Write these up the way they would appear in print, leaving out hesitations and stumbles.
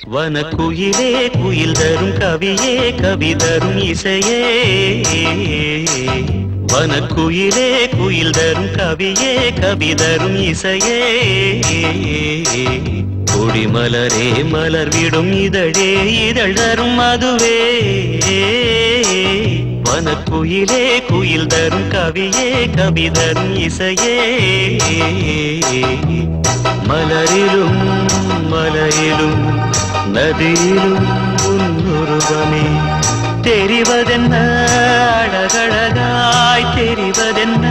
வனக்குயிலே குயில் தரும் கவியே கவி தரும் இசையே வனக்குயிலே குயில் தரும் கவியே கவி தரும் இசையே கொடிமலரே மலர் விடும் இதழே இதழ் தரும் மதுவே வனக்குயிலே குயில் தரும் கவியே கவி தரும் இசையே மலரிலும் மலையிலும் நதியிலும் உன்னுருவமே தெரிவதென்ன அழகழகாய் தெரிவதென்ன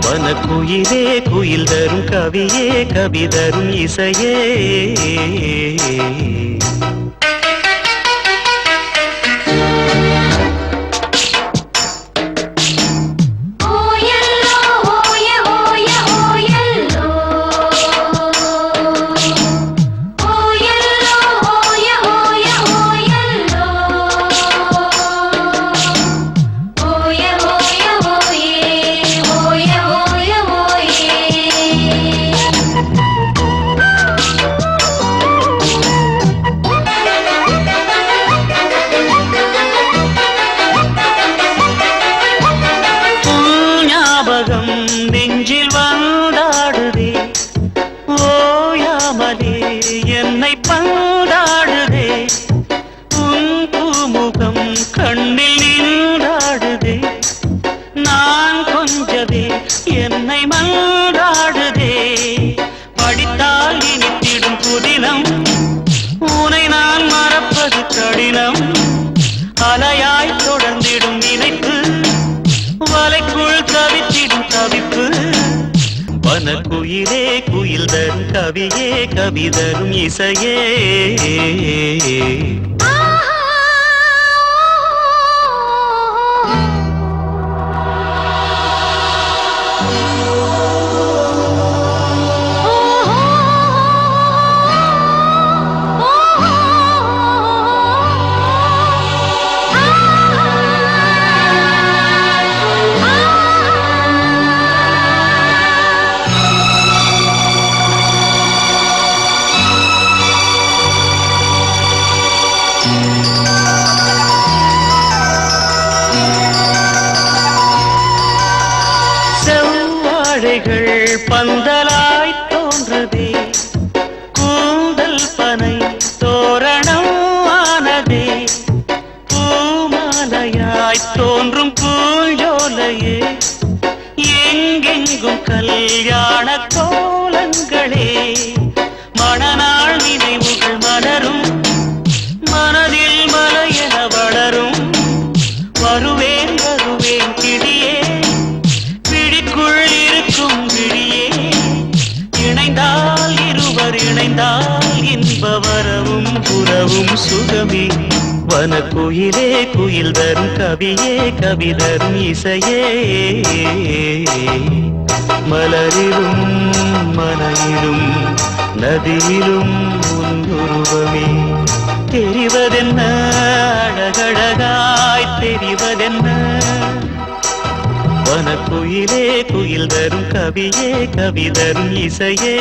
வனக்குயிலே குயில் தரும் கவியே கவி தரும் இசையே நெஞ்சில் வந்தாடுதே ஓயாமலே என்னை பந்தாடுதே உன் பூமுகம் கண்ணில் நின்றாடுதே நான் கொஞ்சவே என்னை மன்றாடுதே படித்தால் இனித்திடும் புதினம் உனை நான் மறப்பது கடினம் அலையாய் தொடர்ந்திடும் நினைப்பு வலைக்குள் தவித்திடும் தவிப்பு வனக்குயிலே குயில் தரும் கவியே கவி தரும் இசையே செவ்வாழைகள் பந்தலாய் தோன்றுதே கூந்தல் பனை தோரணம் ஆனதே பூமாலையாய் தோன்றும் பூஞ்சோலையே எங்கெங்கும் கல்யாண கோலங்களே மணநாள் நினைவுகள் மலரும் மனதில் மலையென வளரும் வருவேன் வருவேன் கிளியே பிடிக்குள் இருக்கும் விழியே இணைந்தால் இருவர் இணைந்தால் இன்ப வரவும் புறவும் சுகமே வனக்குயிலே குயில் தரும் கவியே கவி தரும் இசையே மலரிலும் மலையிலும் நதியிலும் உன்னுருவமே தெரிவதென்ன அழகழகாய் தெரிவதென்ன வனக்குயிலே குயில் தரும் கவியே கவி தரும் இசையே